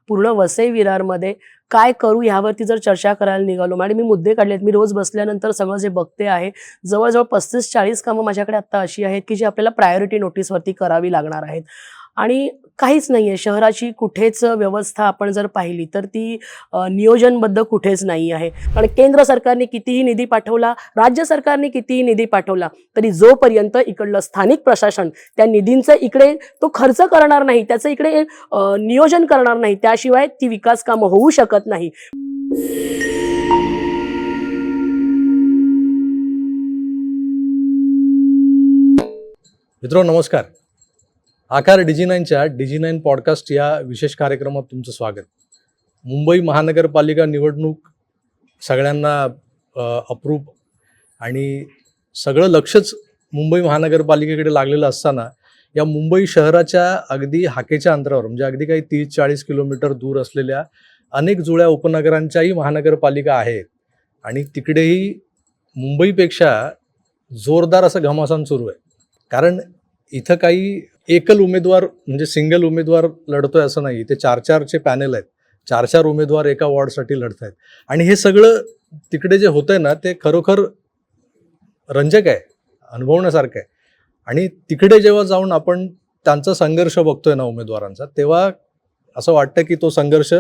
पूर्ण वसई विरारमध्ये काय करू ह्यावरती जर चर्चा करायला निघालो आणि मी मुद्दे काढलेत. मी रोज बसल्यानंतर सगळं जे बघते आहे, जवळजवळ 35-40 कामं माझ्याकडे आत्ता अशी आहेत की जी आपल्याला प्रायोरिटी नोटीसवरती करावी लागणार आहेत. आणि काहीच नाही आहे शहराची कुठेच व्यवस्था आपण जर पाहिली तर ती नियोजनबद्ध कुठेच नाही आहे. कारण केंद्र सरकारने कितीही निधी पाठवला, राज्य सरकारने कितीही निधी पाठवला, तरी जोपर्यंत इकडलं स्थानिक प्रशासन त्या निधींचं इकडे तो खर्च करणार नाही, त्याचं इकडे नियोजन करणार नाही, त्याशिवाय ती विकास कामं होऊ शकत नाही. मित्रांनो नमस्कार. आकार DG9च्या DG9 पॉडकास्ट या विशेष कार्यक्रमात तुमचं स्वागत. मुंबई महानगरपालिका निवडणूक सगळ्यांना अप्रूप आणि सगळं लक्षच मुंबई महानगरपालिकेकडे लागलेलं असताना या मुंबई शहराच्या अगदी हाकेच्या अंतरावर म्हणजे अगदी काही 30-40 किलोमीटर दूर असलेल्या अनेक जुळ्या उपनगरांच्याही महानगरपालिका आहेत आणि तिकडेही मुंबईपेक्षा जोरदार असं घमासान सुरू आहे. कारण इथं काही एकल उमेदवार म्हणजे सिंगल उमेदवार लढतोय असं नाही, ते 4-4चे पॅनेल आहेत, 4-4 उमेदवार एका वॉर्डसाठी लढत आहेत. आणि हे सगळं तिकडे जे होतंय ना ते खरोखर रंजक आहे, अनुभवण्यासारखं आहे. आणि तिकडे जेव्हा जाऊन आपण त्यांचा संघर्ष बघतोय ना उमेदवारांचा, तेव्हा असं वाटतं की तो संघर्ष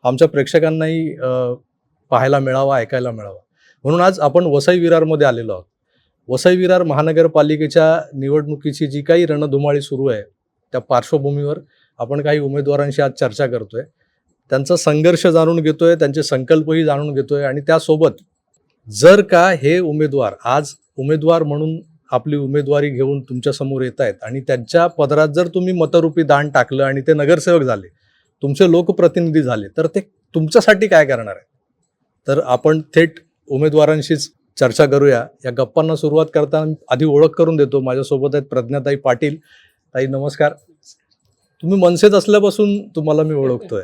आमच्या प्रेक्षकांनाही पाहायला मिळावा, ऐकायला मिळावा. म्हणून आज आपण वसई विरारमध्ये आलेलो आहोत. वसई विरार महानगरपालिकेच्या निवडणुकीची जी काही रणधुमाळी सुरू आहे त्या पार्श्वभूमीवर आपण काही उमेदवारांशी आज चर्चा करतोय, त्यांचा संघर्ष जाणून घेतोय, त्यांचे संकल्पही जाणून घेतोय आणि त्यासोबत जर का हे उमेदवार आज उमेदवार म्हणून आपली उमेदवारी घेऊन तुमच्यासमोर येत आहेत आणि त्यांच्या पदरात जर तुम्ही मतरूपी दान टाकलं आणि ते नगरसेवक झाले, तुमचे लोकप्रतिनिधी झाले, तर ते तुमच्यासाठी काय करणार आहे. तर आपण थेट उमेदवारांशीच चर्चा करूया. या गप्पांना सुरुवात करताना आधी ओळख करून देतो. माझ्यासोबत आहेत प्रज्ञाताई पाटील. ताई नमस्कार. तुम्ही मनसेत असल्यापासून तुम्हाला मी ओळखतोय,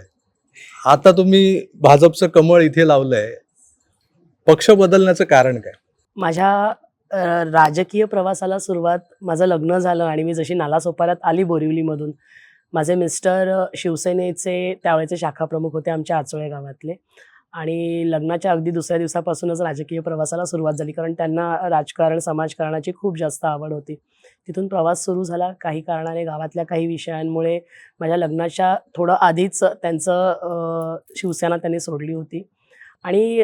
आता तुम्ही भाजपचं कमळ इथे लावलंय, पक्ष बदलण्याचं कारण काय? माझ्या राजकीय प्रवासाला सुरुवात माझं लग्न झालं आणि मी जशी नालासोपाऱ्यात आली बोरिवलीमधून. माझे मिस्टर शिवसेनेचे त्यावेळेचे शाखा प्रमुख होते आमच्या आचोळे गावातले आणि लग्नाच्या अगदी दुसऱ्या दिवसापासूनच राजकीय प्रवासाला सुरुवात झाली, कारण त्यांना राजकारण समाजकारणाची खूप जास्त आवड होती. तिथून प्रवास सुरू झाला. काही कारणाने गावातल्या काही विषयांमुळे माझ्या लग्नाच्या थोडं आधीच त्यांचं शिवसेना त्यांनी सोडली होती. आणि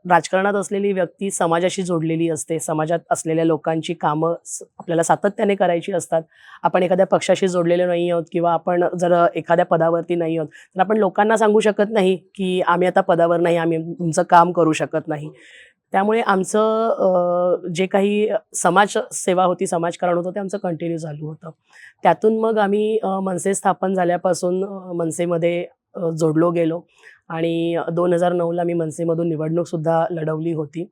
राजकारणात असलेली व्यक्ती समाजाशी जोडलेली असते, समाजात असलेल्या लोकांची कामं आपल्याला सातत्याने करायची असतात. आपण एखाद्या पक्षाशी जोडलेलो नाही आहोत किंवा आपण जर एखाद्या पदावरती नाही आहोत तर आपण लोकांना सांगू शकत नाही की आम्ही आता पदावर नाही, आम्ही तुमचं काम करू शकत नाही. त्यामुळे आमचं जे काही समाजसेवा होती, समाजकारण होतं, ते आमचं कंटिन्यू चालू होतं. त्यातून मग आम्ही मनसे स्थापन झाल्यापासून मनसेमध्ये जोडलो गेलो आणि 2009ला मी मनसेमधून निवडणूकसुद्धा लढवली होती.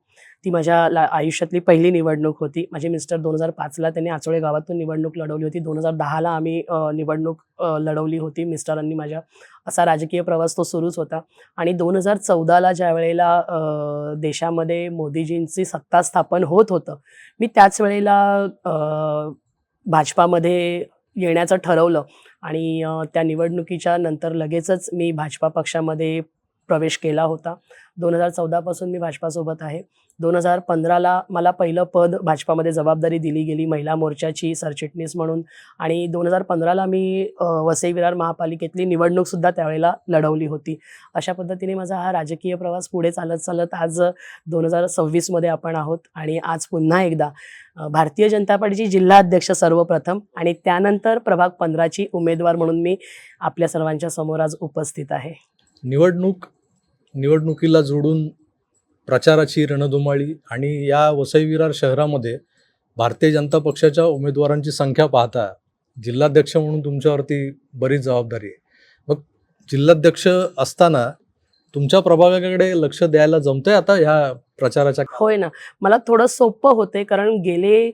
ती माझ्या आयुष्यातली पहिली निवडणूक होती. माझे मिस्टर 2005ला त्यांनी आचोळे गावातून निवडणूक लढवली होती. 2010ला आम्ही निवडणूक लढवली होती मिस्टरांनी माझ्या. असा राजकीय प्रवास तो सुरूच होता. आणि 2014ला ज्या वेळेला देशामध्ये मोदीजींची सत्ता स्थापन होत होतं, मी त्याच वेळेला भाजपामध्ये येण्याचं ठरवलं आणि त्या निवडणुकीच्या नंतर लगेचच मी भाजपा पक्षामध्ये प्रवेश केला होता. 2014 पासून मी भाजपासोबत आहे. 2015ला मला पहिलं पद भाजपामध्ये जबाबदारी दिली गेली महिला मोर्चाची सरचिटणीस म्हणून आणि 2015ला मी वसई विरार महापालिकेतली निवडणूकसुद्धा त्यावेळेला लढवली होती. अशा पद्धतीने माझा हा राजकीय प्रवास पुढे चालत चालत आज 2026मध्ये आपण आहोत आणि आज पुन्हा एकदा भारतीय जनता पार्टीची जिल्हाध्यक्ष सर्वप्रथम आणि त्यानंतर प्रभाग 15ची उमेदवार म्हणून मी आपल्या सर्वांच्या समोर आज उपस्थित आहे. निवडणुकीला जोडून प्रचाराची रणधुमाळी आणि या वसई विरार शहरामध्ये भारतीय जनता पक्षाच्या उमेदवारांची संख्या पाहता जिल्हाध्यक्ष म्हणून तुमच्यावरती बरीच जबाबदारी आहे. मग जिल्हाध्यक्ष असताना तुमच्या प्रभागाकडे लक्ष द्यायला जमतंय आता ह्या प्रचाराच्या? होय ना. मला थोडं सोपं होते कारण गेले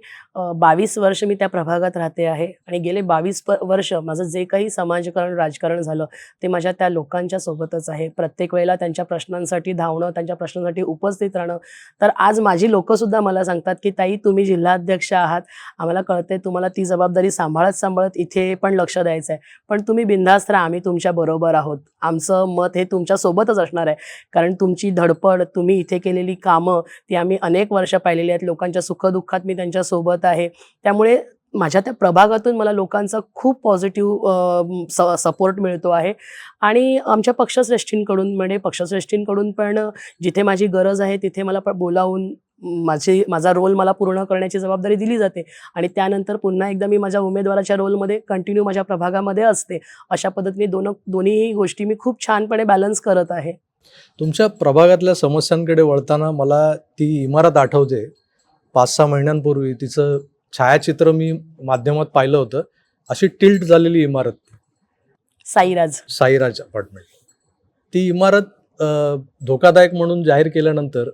22 वर्ष मी त्या प्रभागात राहते आहे आणि गेले 22 वर्ष माझं जे काही समाजकारण, राजकारण झालं ते माझ्या त्या लोकांच्या सोबतच आहे. प्रत्येक वेळेला त्यांच्या प्रश्नांसाठी धावणं, त्यांच्या प्रश्नांसाठी उपस्थित राहणं. तर आज माझी लोकंसुद्धा मला सांगतात, की "ताई तुम्ही जिल्हाध्यक्ष आहात. आम्हाला कळतंय तुम्हाला ती जबाबदारी सांभाळत-सांभाळत इथे पण लक्ष द्यायचं आहे. पण तुम्ही बिनधास्त राहा, आम्ही तुमच्याबरोबर आहोत. आमचं मत हे तुमच्यासोबतच असणार आहे. कारण तुमची धडपड, तुम्ही इथे केलेली कामं ती आम्ही अनेक वर्ष पाहिलेली आहेत. लोकांच्या सुख-दुःखात मी त्यांच्यासोबत आहे. त्यामुळे माझ्या त्या प्रभागातून मला लोकांचा खूप पॉझिटिव्ह सपोर्ट मिळतो आहे आणि आमच्या पक्षश्रेष्ठींकडून म्हणजे पक्षश्रेष्ठींकडून पण जिथे माझी गरज आहे तिथे मला बोलावून माझा रोल मला पूर्ण करण्याची जबाबदारी दिली जाते आणि त्यानंतर पुन्हा एकदा मी माझ्या उमेदवाराच्या रोलमध्ये कंटिन्यू माझ्या प्रभागामध्ये असते. अशा पद्धतीने दोन्हीही गोष्टी मी खूप छानपणे बॅलन्स करत आहे. तुमच्या प्रभागातल्या समस्यांकडे वळताना मला ती इमारत आठवते. 5-6 महिन्यांपूर्वी तिचं छायाचित्र मी माध्यमात पाहिलं होतं. अशी टिल्ट झालेली इमारत, साईराज अपार्टमेंट. ती इमारत धोकादायक म्हणून जाहीर केल्यानंतर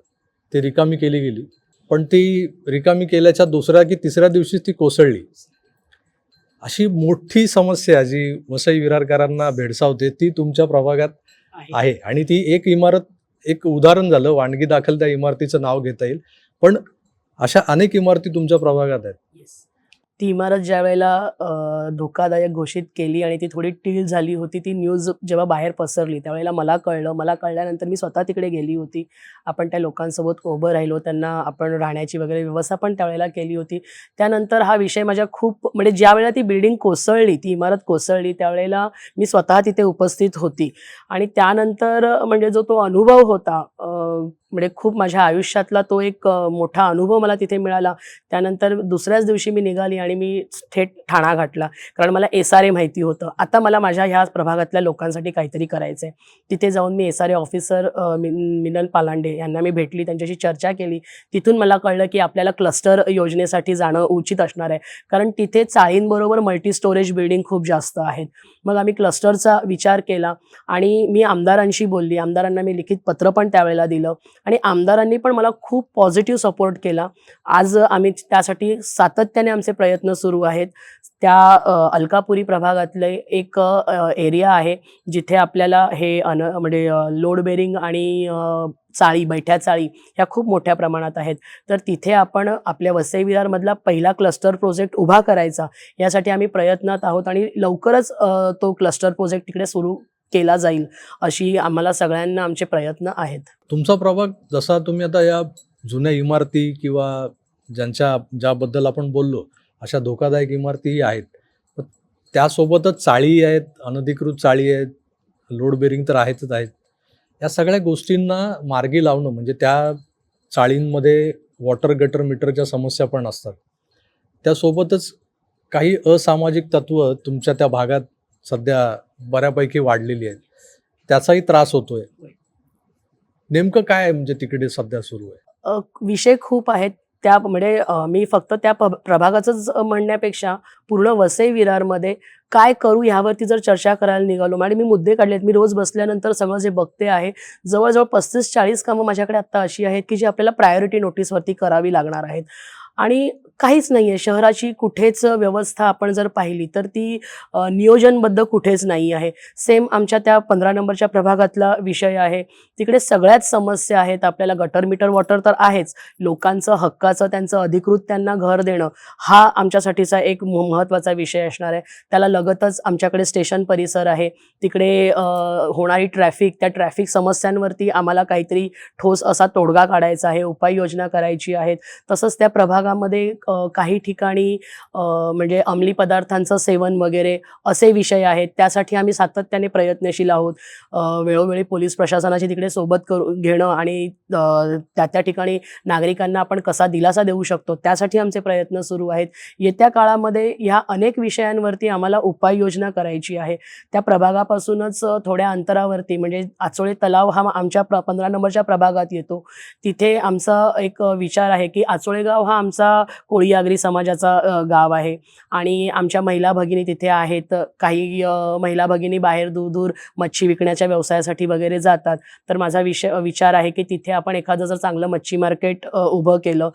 ती रिकामी केली गेली. पण ती रिकामी केल्याच्या दुसऱ्या की तिसऱ्या दिवशीच ती कोसळली. अशी मोठी समस्या जी वसई विरारकरांना भेडसावते ती तुमच्या प्रभागात आहे आणि ती एक इमारत एक उदाहरण झालं. वानगी दाखल त्या इमारतीचं नाव घेता येईल. पण अशा अनेक इमारती तुमच्या प्रभागात आहेत. ती इमारत ज्यावेळेला धोकादायक घोषित केली आणि ती थोडी टील झाली होती, ती न्यूज जेव्हा बाहेर पसरली त्यावेळेला मला कळलं. मला कळल्यानंतर मी स्वतः तिकडे गेली होती. आपण त्या लोकांसोबत उभं राहिलो. त्यांना आपण राहण्याची वगैरे व्यवस्था पण त्यावेळेला केली होती. त्यानंतर हा विषय माझ्या खूप म्हणजे ज्यावेळेला ती बिल्डिंग कोसळली, ती इमारत कोसळली त्यावेळेला मी स्वतः तिथे उपस्थित होती आणि त्यानंतर म्हणजे जो तो अनुभव होता म्हणजे खूप माझ्या आयुष्यातला तो एक मोठा अनुभव मला तिथे मिळाला. त्यानंतर दुसऱ्याच दिवशी मी निघाली आणि मी थेट ठाणा गाठला. कारण मला SRA माहिती होतं. आता मला माझ्या ह्या प्रभागातल्या लोकांसाठी काहीतरी करायचं आहे. तिथे जाऊन मी SRA ऑफिसर मिनल पालांडे यांना मी भेटली, त्यांच्याशी चर्चा केली. तिथून मला कळलं की आपल्याला क्लस्टर योजनेसाठी जाणं उचित असणार आहे. कारण तिथे चाळींबरोबर मल्टी स्टोरेज बिल्डिंग खूप जास्त आहेत. मग आम्ही क्लस्टरचा विचार केला आणि मी आमदारांशी बोलली. आमदारांना मी लिखित पत्र पण त्यावेळेला दिलं आणि आमदारांनी पण मला खूप पॉझिटिव्ह सपोर्ट केला. आज आम्ही त्यासाठी सातत्याने आमचे प्रयत्न सुरू आहेत. त्या अलकापुरी प्रभागातले एक एरिया आहे जिथे आपल्याला हे म्हणजे लोड बेरिंग आणि चाळी, बैठ्या चाळी ह्या खूप मोठ्या प्रमाणात आहेत. तर तिथे आपण आपल्या वसई विरारमधला पहिला क्लस्टर प्रोजेक्ट उभा करायचा यासाठी आम्ही प्रयत्नात आहोत आणि लवकरच तो क्लस्टर प्रोजेक्ट तिकडे सुरू केला जाईल अशी आम्हाला सगळ्यांना आमचे प्रयत्न आहेत. तुमचा प्रभाग जसा तुम्ही आता या जुन्या इमारती किंवा ज्याबद्दल आपण बोललो अशा धोकादायक इमारतीही आहेत. त्यासोबतच चाळी आहेत, अनधिकृत चाळी आहेत, लोड बेरिंग तर आहेतच आहेत. या सगळ्या गोष्टींना मार्गी लावणं म्हणजे त्या चाळींमध्ये वॉटर गटर मीटरच्या समस्या पण असतात. त्यासोबतच काही असामाजिक तत्व तुमच्या त्या भागात सध्या बऱ्यापैकी वाढलेली आहेत. त्याचाही त्रास होतोय. नेमकं काय आहे म्हणजे तिकडे सध्या सुरू आहे? विषय खूप आहेत. म्हणजे मी फक्त त्या प्रभागाचंच म्हणण्यापेक्षा पूर्ण वसई विरारमध्ये काय करू ह्यावरती जर चर्चा करायला निघालो आणि मी मुद्दे काढलेत. मी रोज बसल्यानंतर सगळं जे बघते आहे जवळजवळ 35-40 कामं माझ्याकडे आत्ता अशी आहेत की जी आपल्याला प्रायोरिटी नोटीसवरती करावी लागणार आहेत आणि काहीच नाही आहे. शहराची कुठेच व्यवस्था आपण जर पाहिली तर ती नियोजनबद्ध कुठेच नाही आहे. सेम आमच्या त्या 15 नंबरच्या प्रभागातला विषय आहे. तिकडे सगळ्याच समस्या आहेत. आपल्याला गटर मीटर वॉटर तर आहेच. लोकांचं हक्काचं त्यांचं अधिकृत त्यांना घर देणं हा आमच्यासाठीचा एक महत्त्वाचा विषय असणार आहे. त्याला लगतच आमच्याकडे स्टेशन परिसर आहे. तिकडे होणारी ट्रॅफिक, त्या ट्रॅफिक समस्यांवरती आम्हाला काहीतरी ठोस असा तोडगा काढायचा आहे, उपाययोजना करायची आहेत. तसंच त्या प्रभागामध्ये काही ठिकाणी म्हणजे अंमली पदार्थांचं सेवन वगैरे असे विषय आहेत. त्यासाठी आम्ही सातत्याने प्रयत्नशील आहोत. वेळोवेळी पोलीस प्रशासनाची तिकडे सोबत घेणं आणि त्या ठिकाणी नागरिकांना आपण कसा दिलासा देऊ शकतो त्यासाठी आमचे प्रयत्न सुरू आहेत. येत्या काळामध्ये ह्या अनेक विषयांवरती आम्हाला उपाययोजना करायची आहे. त्या प्रभागापासूनच थोड्या अंतरावरती म्हणजे आचोळे तलाव हा आमच्या 15 नंबरच्या प्रभागात येतो. तिथे आमचा एक विचार आहे की आचोळे गाव हा आमचा आमचा कोळी आगरी समाजाचा गाव आहे आणि आमच्या महिला भगिनी तिथे आहेत. काही महिला भगिनी बाहेर दूर मच्छी विकण्याच्या व्यवसायासाठी वगैरे जातात. तर माझा विचार आहे की तिथे आपण एखादं जर चांगलं मच्छी मार्केट उभं केलं.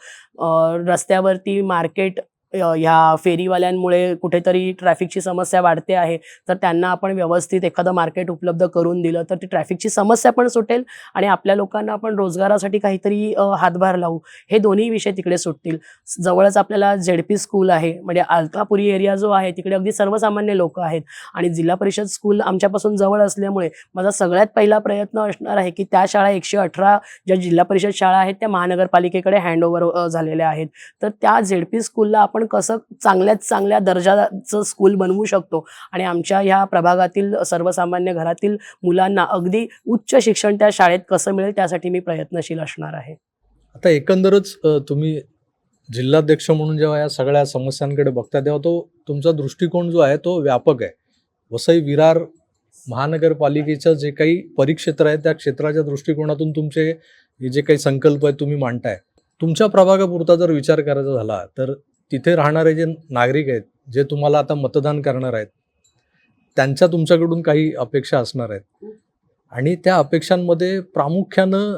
रस्त्यावरती मार्केट ह्या फेरीवाल्यांमुळे कुठेतरी ट्रॅफिकची समस्या वाढते आहे. तर त्यांना आपण व्यवस्थित एखादं मार्केट उपलब्ध करून दिलं तर ती ट्रॅफिकची समस्या पण सुटेल आणि आपल्या लोकांना आपण रोजगारासाठी काहीतरी हातभार लावू. हे दोन्ही विषय तिकडे सुटतील. जवळच आपल्याला ZP स्कूल आहे, म्हणजे अलकापुरी एरिया जो आहे तिकडे अगदी सर्वसामान्य लोकं आहेत आणि जिल्हा परिषद स्कूल आमच्यापासून जवळ असल्यामुळे माझा सगळ्यात पहिला प्रयत्न असणार आहे की त्या शाळा 118 ज्या जिल्हा परिषद शाळा आहेत त्या महानगरपालिकेकडे हँडओव्हर झालेल्या आहेत. तर त्या ZP स्कूलला आपण कसं चांगल्यात चांगल्या दर्जाचं स्कूल बनवू शकतो आणि आमच्या ह्या प्रभागातील सर्वसामान्य घरातील मुलांना अगदी उच्च शिक्षण त्या शाळेत कसं मिळेल त्यासाठी मी प्रयत्नशील असणार आहे. आता एकंदरच तुम्ही जिल्हाध्यक्ष म्हणून जेव्हा या सगळ्या समस्यांकडे बघता तेव्हा तो तुमचा दृष्टिकोन जो आहे तो व्यापक आहे. वसई विरार महानगरपालिकेचं जे काही परिक्षेत्र आहे त्या क्षेत्राच्या दृष्टिकोनातून तुमचे हे जे काही संकल्प आहेत तुम्ही मांडताय. तुमच्या प्रभागापुरता जर विचार करायचा झाला तर तिथे राहणारे जे नागरिक आहेत, जे तुम्हाला आता मतदान करणार आहेत, त्यांच्या तुमच्याकडून काही अपेक्षा असणार आहेत आणि त्या अपेक्षांमध्ये प्रामुख्यानं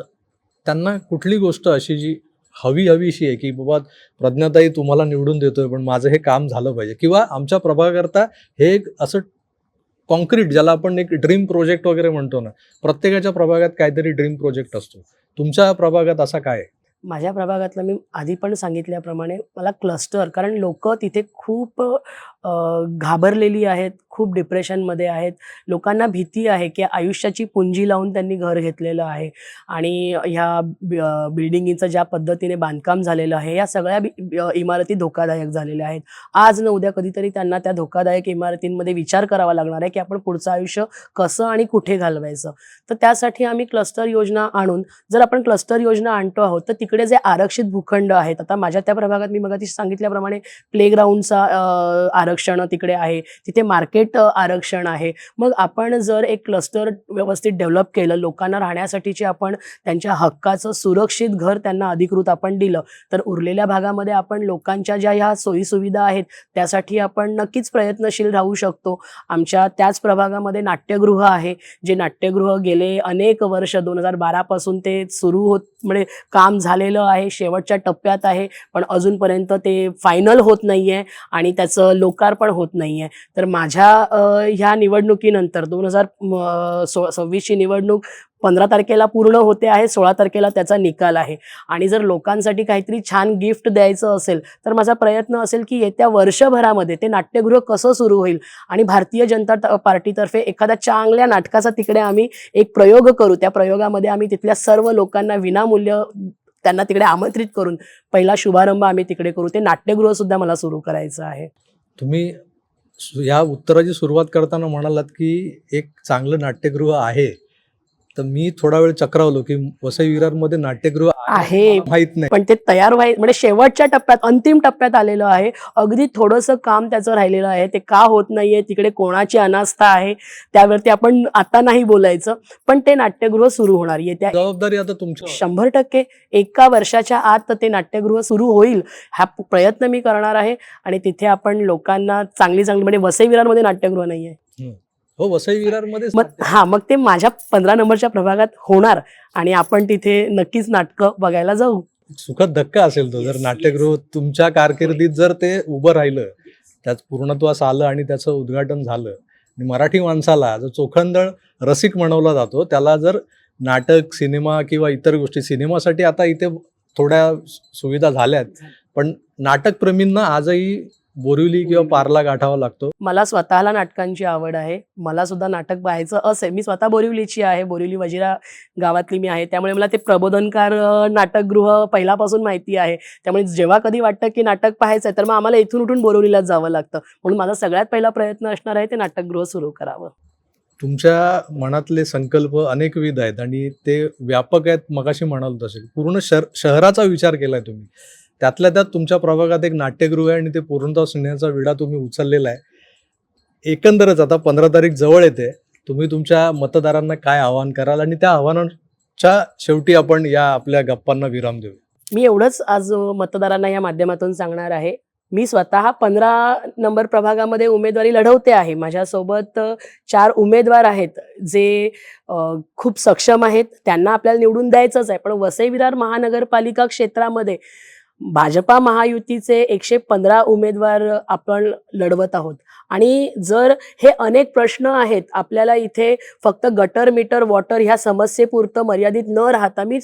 त्यांना कुठली गोष्ट अशी जी हवीशी आहे की बाबा प्रज्ञाताई तुम्हाला निवडून देतोय पण माझं हे काम झालं पाहिजे, किंवा आमच्या प्रभागाकरता हे एक असं कॉन्क्रीट ज्याला आपण एक ड्रीम प्रोजेक्ट वगैरे म्हणतो ना, प्रत्येकाच्या प्रभागात काहीतरी ड्रीम प्रोजेक्ट असतो. तुमच्या प्रभागात असा काय आहे? माझ्या प्रभागातलं मी आधी पण सांगितल्याप्रमाणे मला क्लस्टर, कारण लोकं तिथे खूप घाबरलेली आहेत, खूप डिप्रेशनमध्ये आहेत. लोकांना भीती आहे की आयुष्याची पुंजी लावून त्यांनी घर घेतलेलं आहे आणि ह्या बिल्डिंगीचं ज्या पद्धतीने बांधकाम झालेलं आहे या सगळ्या इमारती धोकादायक झालेल्या आहेत. आज न उद्या कधीतरी त्यांना त्या धोकादायक इमारतींमध्ये विचार करावा लागणार आहे की आपण पुढचं आयुष्य कसं आणि कुठे घालवायचं. तर त्यासाठी आम्ही क्लस्टर योजना आणून, जर आपण क्लस्टर योजना आणतो आहोत तर तिकडे जे आरक्षित भूखंड आहेत, आता माझ्या त्या प्रभागात मी मगाशी सांगितल्याप्रमाणे प्लेग्राऊंडचा आरक्षण तिकडे आहे, तिथे मार्केट आरक्षण आहे. मग आपण जर एक क्लस्टर व्यवस्थित डेव्हलप केलं, लोकांना राहण्यासाठीचे आपण त्यांच्या हक्काचं सुरक्षित घर त्यांना अधिकृत आपण दिलं, तर उरलेल्या भागामध्ये आपण लोकांच्या ज्या ह्या सोयीसुविधा आहेत त्यासाठी आपण नक्कीच प्रयत्नशील राहू शकतो. आमच्या त्याच प्रभागामध्ये नाट्यगृह आहे, जे नाट्यगृह गेले अनेक वर्ष 2012 पासून ते सुरू होत, म्हणजे काम झालेलं आहे, शेवटच्या टप्प्यात आहे, पण अजूनपर्यंत ते फायनल होत नाही आहे आणि त्याचं लोकार्पण होत नाही आहे. तर माझ्या ह्या निवडणुकीनंतर 2026ची निवडणूक 15 तारखेला पूर्ण होते आहे, 16 तारखेला त्याचा निकाल आहे आणि जर लोकांसाठी काहीतरी छान गिफ्ट द्यायचं असेल तर माझा प्रयत्न असेल की येत्या वर्षभरामध्ये ते नाट्यगृह कसं सुरू होईल आणि भारतीय जनता पार्टीतर्फे एखाद्या चांगल्या नाटकाचा तिकडे आम्ही एक प्रयोग करू. त्या प्रयोगामध्ये आम्ही तिथल्या सर्व लोकांना विनामूल्य त्यांना तिकडे आमंत्रित करून पहिला शुभारंभ आम्ही तिकडे करू. ते नाट्यगृह सुद्धा मला सुरू करायचं आहे. तुम्ही या उत्तराची सुरुवात करताना म्हणालात की एक चांगलं नाट्यगृह आहे, तर मी थोडा वेळ चक्रावलो की वसई विरारमध्ये नाट्यगृह आहे माहित नाही, पण ते तयार म्हणजे शेवटच्या टप्प्यात, अंतिम टप्प्यात आलेलं आहे. अगदी थोडंसं काम त्याचं राहिलेलं आहे. ते का होत नाहीये, तिकडे कोणाची अनास्था आहे त्यावरती आपण आता नाही बोलायचं, पण ते नाट्यगृह सुरू होणार. येत्या जबाबदारी आता तुमची 100% एका वर्षाच्या आत ते नाट्यगृह सुरू होईल हा प्रयत्न मी करणार आहे आणि तिथे आपण लोकांना चांगली म्हणजे वसई विरारमध्ये नाट्यगृह नाहीये. हो, वसई विरारमध्ये मग ते माझ्या 15 नंबरच्या प्रभागात होणार आणि आपण तिथे नक्कीच नाटकं बघायला जाऊ. सुखद धक्का असेल तो, जर नाट्यगृह तुमच्या कारकिर्दीत जर ते उभं राहिलं, त्याच पूर्णत्वास आलं आणि त्याचं उद्घाटन झालं आणि मराठी माणसाला जो चोखंदळ रसिक म्हणवला जातो त्याला जर नाटक, सिनेमा किंवा इतर गोष्टी, सिनेमासाठी आता इथे थोड्या सुविधा झाल्यात, पण नाटकप्रेमींना आजही बोरिवली किंवा पार्ला गाठावा लागतो. मला स्वतःला नाटकांची आवड आहे. मला सुद्धा नाटक पाहायचं असेल. मी स्वतः बोरिवलीची आहे, बोरिवली वजिरा गावातली मी आहे, त्यामुळे मला ते प्रबोधनकार नाटकगृह पहिल्यापासून माहिती आहे. त्यामुळे जेव्हा कधी वाटतं की नाटक पाहायचं आहे तर मग आम्हाला इथून उठून बोरिवलीलाच जावं लागतं. म्हणून माझा सगळ्यात पहिला प्रयत्न असणार आहे ते नाटकगृह सुरू करावं. तुमच्या मनातले संकल्प अनेकविध आहेत आणि ते व्यापक आहेत. मगाशी म्हणाल तसे पूर्ण शहराचा विचार केलाय तुम्ही. त्यातल्या त्यात तुमच्या प्रभागात एक नाट्यगृह आहे आणि ते पूर्णतः नेण्याचा विडा तुम्ही उचललेला आहे. एकंदरच आता 15 तारीख जवळ येते, तुम्ही तुमच्या मतदारांना काय आवाहन कराल आणि त्या आव्हानाच्या शेवटी आपण या आपल्या गप्पांना विराम देऊ? मी एवढंच आज मतदारांना या माध्यमातून सांगणार आहे. मी स्वतः 15 नंबर प्रभागामध्ये उमेदवारी लढवते आहे. माझ्यासोबत 4 उमेदवार आहेत जे खूप सक्षम आहेत. त्यांना आपल्याला निवडून द्यायचंच आहे. पण वसई विरार महानगरपालिका क्षेत्रामध्ये भाजपा महायुतीचे 115 उमेदवार आपण लढवत आहोत. आणि जर हे अनेक प्रश्न आहेत आपल्याला इथे फक्त गटर मीटर वॉटर ह्या समस्येपुरतं मर्यादित न राहता मी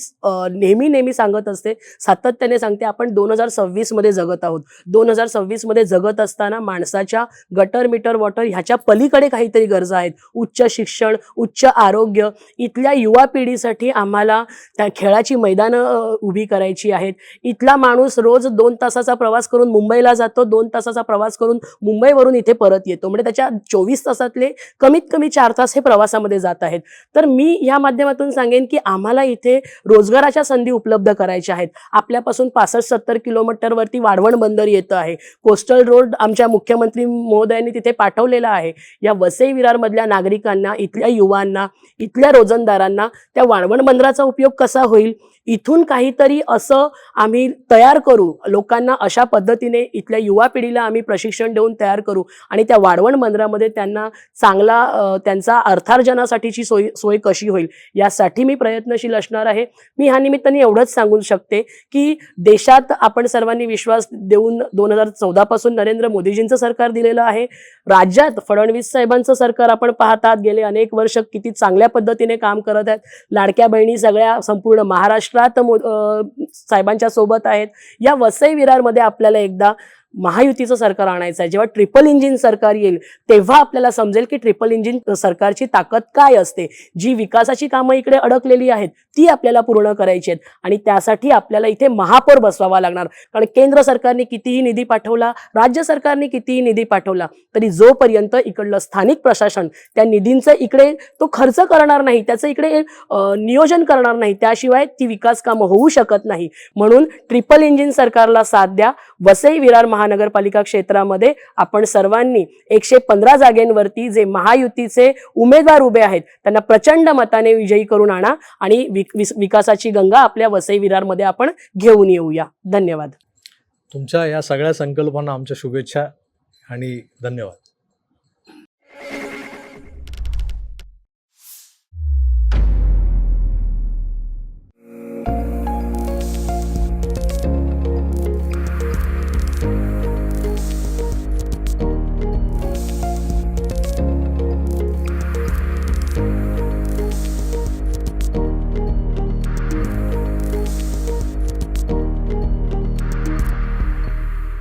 नेहमी सांगत असते, सातत्याने सांगते, आपण 2026 मध्ये जगत आहोत. 2026 मध्ये जगत असताना माणसाच्या गटर मीटर वॉटर ह्याच्या पलीकडे काहीतरी गरजा आहेत. उच्च शिक्षण, उच्च आरोग्य. इथल्या युवा पिढीसाठी आम्हाला त्या खेळाची मैदानं उभी करायची आहेत. इथला माणूस रोज 2 तासाचा प्रवास करून मुंबईला जातो, 2 तासाचा प्रवास करून मुंबईवरून इथे परत येतो. म्हणजे त्याच्या 24 तासातले कमीत कमी 4 तास हे प्रवासामध्ये जात आहेत. तर मी या माध्यमातून सांगेन की आम्हाला इथे रोजगाराच्या संधी उपलब्ध करायच्या आहेत. आपल्यापासून 65-70 किलोमीटरवरती वाढवण बंदर येतं आहे. कोस्टल रोड आमच्या मुख्यमंत्री महोदयांनी तिथे पाठवलेला आहे. या वसई विरारमधल्या नागरिकांना, इथल्या युवांना, इथल्या रोजंदारांना त्या वाढवण बंदराचा उपयोग कसा होईल, इथून काहीतरी असं आम्ही तयार करू. लोकांना अशा पद्धतीने इथल्या युवा पिढीला आम्ही प्रशिक्षण देऊन तयार करू आणि त्या वाढवण बंदरामध्ये त्यांना चांगला त्यांचा अर्थार्जनासाठीची सोय कशी होईल यासाठी मी प्रयत्नशील असणार आहे. मी ह्या निमित्ताने एवढंच सांगू शकते की देशात आपण सर्वांनी विश्वास देऊन 2014 पासून नरेंद्र मोदीजींचं सरकार दिलेलं आहे. राज्यात फडणवीस साहेबांचं सरकार आपण पाहतात गेले अनेक वर्ष किती चांगल्या पद्धतीने काम करत आहेत. लाडक्या बहिणी सगळ्या संपूर्ण महाराष्ट्रात साहेबांच्या सोबत आहेत. या वसई विरारमध्ये आपल्याला एकदा महायुतीचं सरकार आणायचं आहे. जेव्हा ट्रिपल इंजिन सरकार येईल तेव्हा आपल्याला समजेल की ट्रिपल इंजिन सरकारची ताकद काय असते. जी विकासाची कामं इकडे अडकलेली आहेत ती आपल्याला पूर्ण करायची आहेत आणि त्यासाठी आपल्याला इथे महापौर बसवावा लागणार. कारण केंद्र सरकारने कितीही निधी पाठवला, राज्य सरकारने कितीही निधी पाठवला तरी जोपर्यंत इकडलं स्थानिक प्रशासन त्या निधींचं इकडे तो खर्च करणार नाही, त्याचं इकडे नियोजन करणार नाही, त्याशिवाय ती विकास कामं होऊ शकत नाही. म्हणून ट्रिपल इंजिन सरकारला साथ द्या. वसई विरार महानगरपालिका क्षेत्रामध्ये आपण सर्वांनी 115 जागेंवरती जे महायुतीचे उमेदवार उभे आहेत त्यांना प्रचंड मताने विजयी करून आणा आणि विकासाची गंगा आपल्या वसई विरारमध्ये आपण घेऊन येऊया. धन्यवाद. तुमच्या या सगळ्या संकल्पना आमच्या शुभेच्छा आणि धन्यवाद.